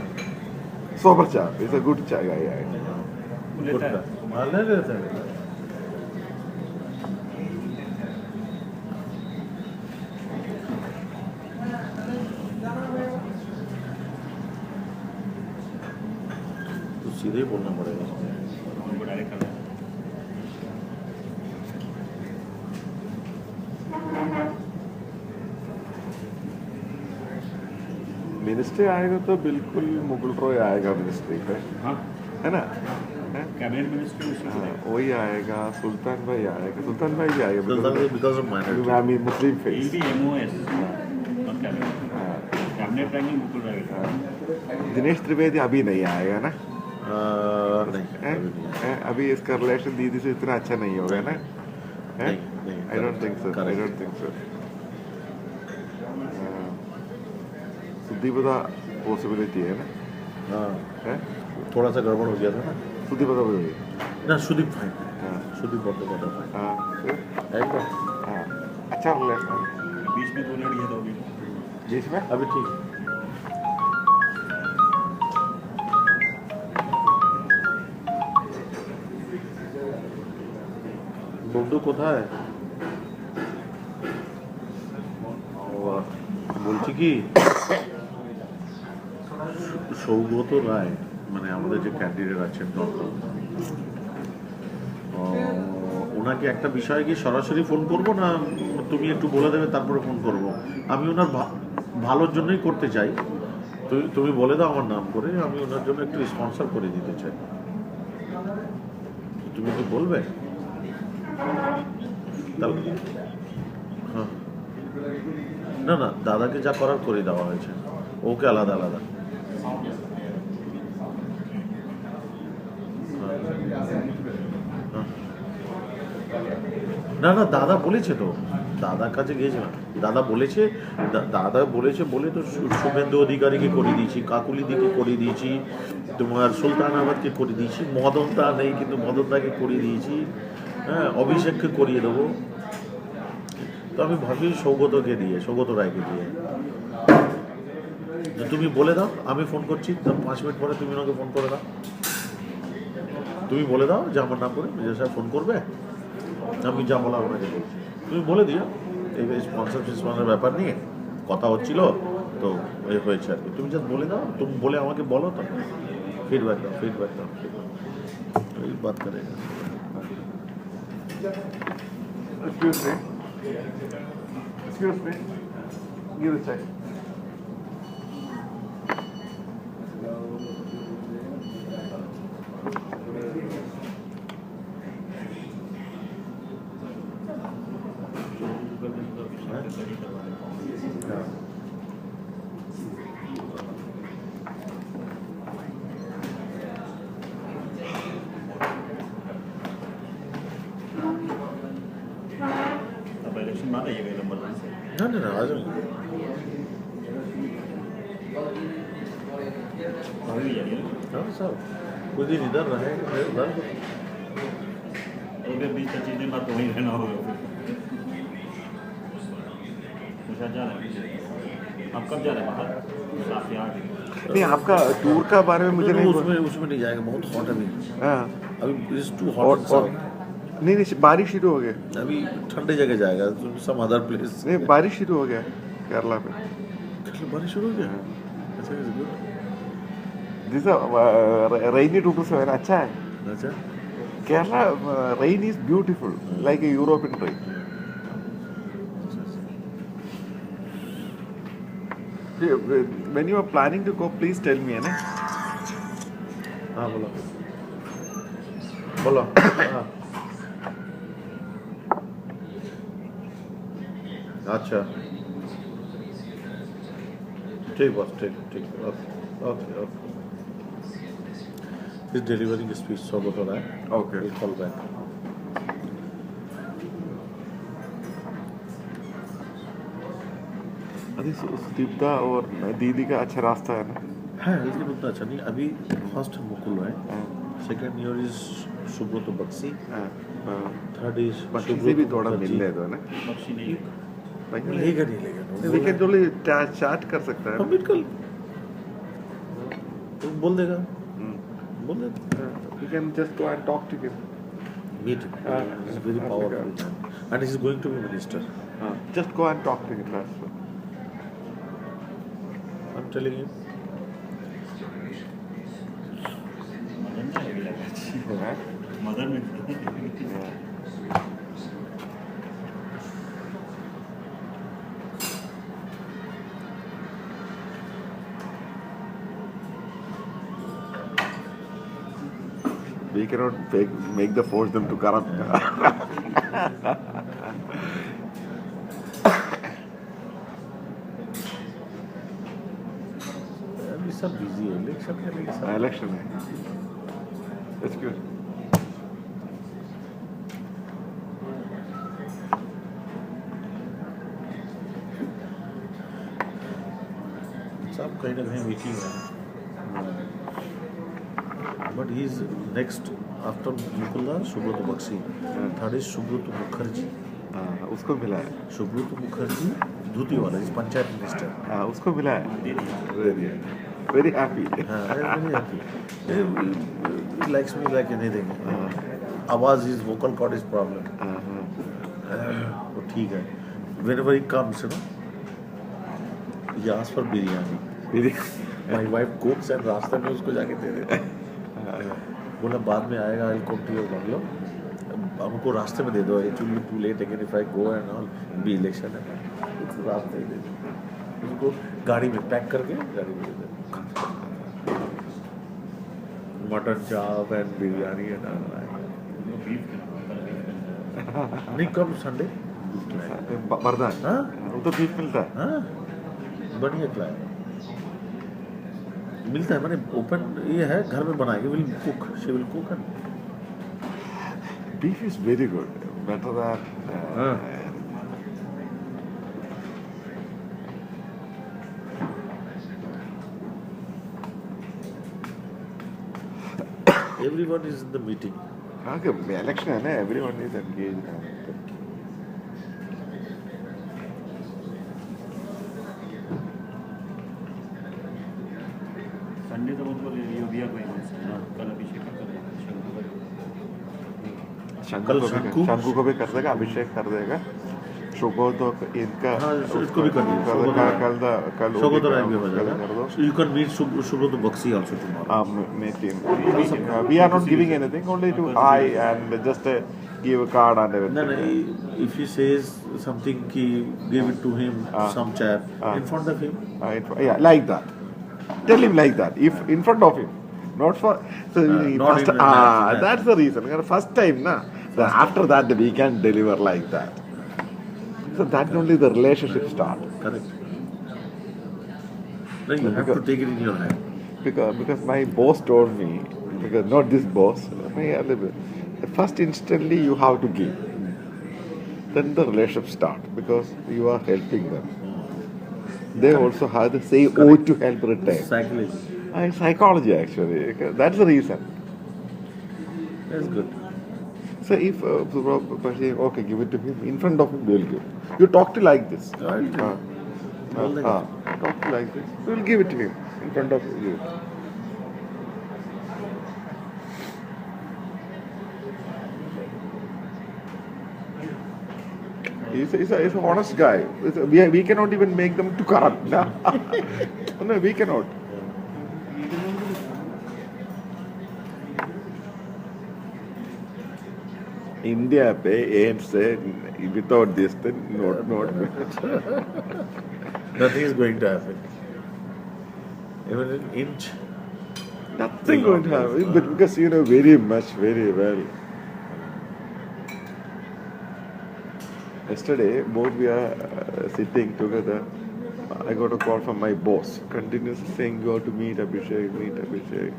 Sober chap. It's a good chai guy. Yeah. Good लेता है. guy. हाँ ले लेते हैं. तो सीधे ही बोलना पड़ेगा. उनको डायरेक्ट करना है. मिनिस्ट्री आएगा तो बिल्कुल मुगल रॉय आएगा मिनिस्ट्री पे, हाँ, है ना? कैबिनेट मिनिस्टर उसी को हाँ, देगा. वही आएगा. सुल्तान भाई आएगा. सुल्तान भाई भी आएगा. Because of minority. I mean Muslim He'll face. be MOS, not cabinet. हाँ, कैबिनेट रैंकिंग मुकुल राय. हाँ. दिनेश त्रिवेदी अभी नहीं आएगा ना? नहीं हैं? हैं? अभी इसका रिलेशन दीदी से इतना अच्छा नहीं होगा ना? नहीं, नहीं, I don't think so. I correct. don't think so. सुदीपदा पॉसिबिलिटी है ना? हाँ हैं? थोड़ा सा गड़बड़ हो गया था ना. सुदीपदा भी हुई. ना सुदीप फाइन. हाँ. सुदीप बहुत फाइन. हाँ. फिर? एकदम हाँ. अच्छा रिलेशन. बीच में 2 लड़कियां तो होगी. बीच में? अभी ठीक. বন্ধু কোথায়? বলছি কি সৌগত রায় মানে আমাদের যে ক্যান্ডিডেট আছেন ওনাকে একটা বিষয়ে কি সরাসরি ফোন করব না তুমি একটু বলে দেবে তারপরে ফোন করব? আমি ওনার ভালোর জন্যই করতে চাই. তুমি বলে দাও আমার নাম করে, আমি ওনার জন্য একটু স্পন্সর করে দিতে চাই. তুমি কি বলবে? হ্যাঁ. না না দাদাকে যা করার করে দেওয়া হয়েছে, ওকে আলাদা আলাদা. না না দাদা বলেছে তো, দাদার কাছে গিয়েছিলাম. দাদা বলেছে বলে তো শুভেন্দু অধিকারীকে করে দিয়েছি, কাকুলিদিকে করে দিয়েছি, তোমার সুলতানাবাদকে করে দিয়েছি, মদন দা নেই কিন্তু মদন দাকে করে দিয়েছি, হ্যাঁ অভিষেককে করিয়ে দেবো. তো আমি ভাবি সৌগত রায়কে দিয়ে তুমি বলে দাও আমি ফোন করছি, 5 মিনিট পরে তুমি ওনাকে ফোন করে দাও. তুমি বলে দাও যে আমার নাম করে মেজর সাহেব ফোন করবে, আমি যা বলা ওনাকে বলছি. তুমি বলে দিও এই স্পন্সর ব্যাপার নিয়ে কথা হচ্ছিল তো এই হয়েছে আর কি. তুমি জাস্ট বলে দাও, তুমি বলে আমাকে বলো তো, ফিডব্যাক দাও এই Baat করেগা. Excuse me. Excuse me. Give a check. अब इलेक्शन बाद आइएगा नंबर वन से नहीं आ जाऊंगा अभी भी जाइए हाँ सर कुछ दिन इधर रहेगा फिर उधर एक 20-25 दिन बाद तो वहीं रहना होगा कुछ जा रहे हैं आप कब जा रहे हैं बाहर साफ यार नहीं, आपका टूर का बारे में मुझे नहीं उसमें उसमें नहीं जाएगा बहुत हॉट अभी हाँ। अभी इज टू और हॉट नहीं बारिश शुरू हो गया। अभी ठंडे जगह जाएगा सम अदर प्लेस नहीं, बारिश शुरू हो गया केरला में। बारिश शुरू हो गया अच्छा इज गुड दिस रेनी 227 अच्छा है। अच्छा Kerala rain is beautiful like a European rain. When you are planning to go, please tell me, है ना? हाँ बोलो बोलो हाँ अच्छा ठीक बस ठीक ठीक ओके ओके ओके इस डिलीवरिंग स्पीच सब हो रहा है Okay. विल कॉल बैक अरे सुदीप्ता और दीदी का अच्छा रास्ता है ना? हाँ लेकिन उतना अच्छा नहीं अभी फर्स्ट मुकुल है second year is Subrata Bakshi third is बच्ची से भी थोड़ा मिल ले दो ना। बख्शी नहीं लेगा नहीं लेगा We can only chat कर सकता है। हम बिल्कुल तो बोल देगा बोल देगा We can just go and talk to him. meet him he's very powerful man and he's going to be minister Just go and talk to him. That's all. I'm telling you Madan में भी लगा हाँ? मदन में Yeah. We cannot make the force them to corrupt. अभी सब busy है election के लिए सब Election है. That's good. सब कहीं ना कहीं मीटिंग है but he is next after मुकुल्ला सुब्रत बक्सी थर्ड इज सुब्रत मुखर्जी हाँ, उसको मिला है. सुब्रत मुखर्जी धूती वाला इज पंचायत मिनिस्टर हाँ, उसको मिला है. Very happy. हाँ very happy likes me like anything आवाज is vocal cord is problem वो ठीक है whenever he comes you know he asks for biryani my wife cooks and रास्ते में उसको जाके दे देते बोला बाद में आएगा I come to your bungalow हमको रास्ते में दे दो it will be too late again if I go and all by election है रास्ते में दे दो उसको गाड़ी में पैक करके गाड़ी में दे दो मटन चाप एंड बिरयानी एंड नहीं कब संडे बर्दान. हाँ वो तो बीफ मिलता है. हाँ बढ़िया खिलाया मिलता है मैंने ओपन ये है घर में बनाएगी will cook she will cook and Beef is very good. Better than. everyone is in the meeting हाँ कि election है ना, everyone is engaged. संडे तो मुझको योगिया को ही कल अभिषेक कर शंकु को भी कर देगा, अभिषेक कर देगा. शुभो तो इनका हाँ इसको भी कर दीजिए कल शोभो राय भी हो कर दो. जाएगा you can meet Subrata Bakshi also tomorrow We are not giving anything, only to hi and just give a card and everything. No, if he says something, he give it to him, some chap, in front of him. Yeah, like that. Tell him like that. If in front of him, not for. So not first, in the- that's the reason. First time, na. Then after that, we can deliver like that. So that's only the relationship start. Correct. Then you have to take it in your hand. Because my boss told me, because not this boss, my other boss, first instantly you have to give. Then the relationship start because you are helping them. They also have the say oh to help return. Psychology. Psychology actually. That's the reason. That's good. So if okay, give it to him in front of him, we will give. You talk to like this. I'll do. All the Talk to like this. We will give it to him in front of you. He's an honest guy. We cannot even make them to corrupt. No, we cannot. India pay aims without this then not. Nothing is going to happen. Even an inch. Nothing going to happen. But because you know very much, very well. Yesterday, both we are sitting together. I got a call from my boss, continuously saying you have to meet Abhishek.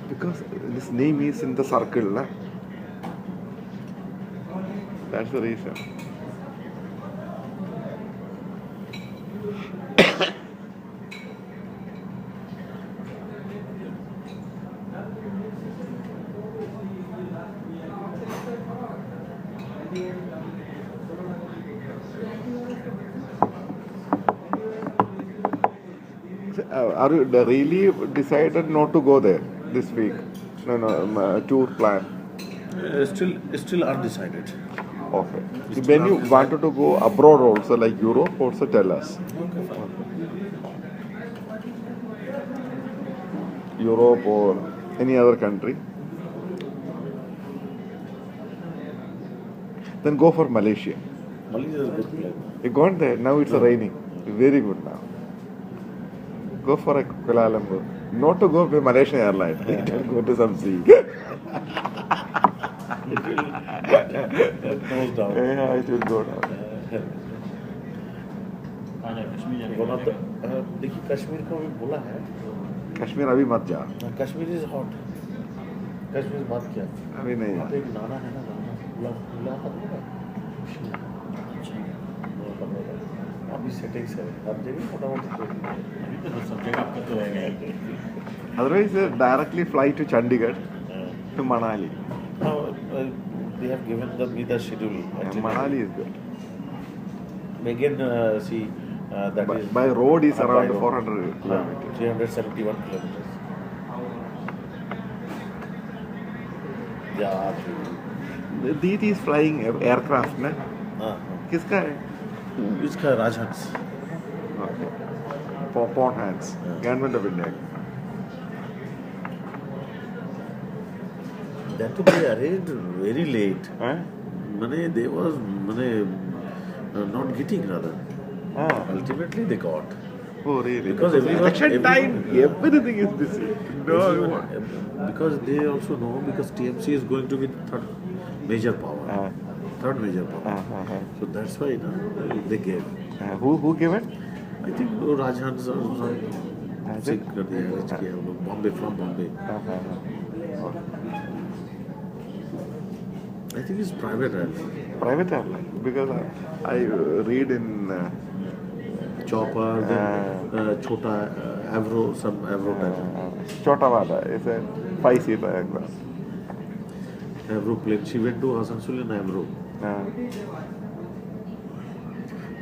Because his name is in the circle, na? That's the reason. Are you really decided not to go there this week? No, tour plan. Still undecided. Okay. When you wanted to go abroad also, like Europe, also tell us. Okay, fine. Europe or any other country. Then go for Malaysia. Malaysia is a good place. You gone there, now it's raining. Very good now. Go for a Kuala Lumpur. Not to go with Malaysian Airlines. Go to some sea. Nose down. Yeah, it will go down. Kashmir जाने One of the, का देखिए कश्मीर को भी बोला है. कश्मीर अभी मत जा. Kashmir is hot. कश्मीर बात किया. अभी नहीं वहाँ जा. पे एक नाना है ना नाना बुला अभी सेटिंग्स है. अब देखिए मोटामोटी अभी तो सब जगह आपका तो रहेगा. Otherwise, directly fly to Chandigarh to Manali. Now, they have given me the schedule. Manali is good. Again, see, that By, is by road is by around road. 400 kilometers. 371 kilometers. Yeah. Deet is flying aircraft, na? किसका है? इसका राजहंस. Port hands. Government of India. That to be arranged very late. Huh? Mane, they was not getting rather. Ultimately, they got. Oh, really? Because everyone- election time, everything is busy. No, Because they also know because TMC is going to be third major power. Third major power. So that's why they gave. who gave it? I think Rajhans sick कर दिया arrange किया वो लोग Bombay from Bombay. I think it's private airline. Private airline. Because I read in Chopper, then Chota Avro, some Avro type. Chotawala is a 5-seater aircraft. Avro plane. She went to Asansol in Avro.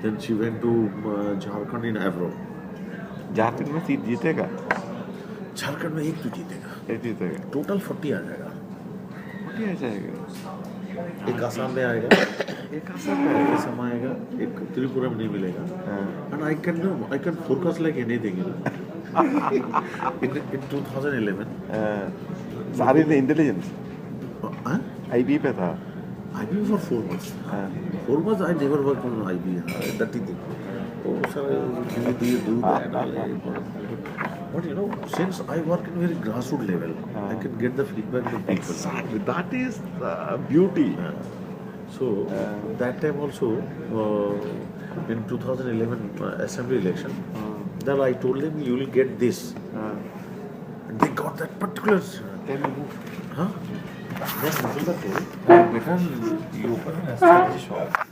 Then she went to Jharkhand in Avro. Jharkhand में seat जीतेगा. झारखंड में एक तो जीतेगा. एक जीतेगा. Total 40 आ जाएगा. 40 आ जाएगा. एक आसाम में आएगा. एक आसाम में आएगा. एक असम आएगा. एक त्रिपुरा में नहीं मिलेगा. And I can forecast like anything. In 2011. सारी इंटेलिजेंस Huh? IB पे था. IB for 4 months. 4 months I never worked on IB. Dirty thing. Oh, sir, do you do that? But you know, since I work in very grassroots level, I can get the feedback from people. Exactly. That is beauty. So that time also, in 2011 assembly election, then I told them you will get this. And they got that particular. Huh? Then Mukulla told, better you open an astrology shop.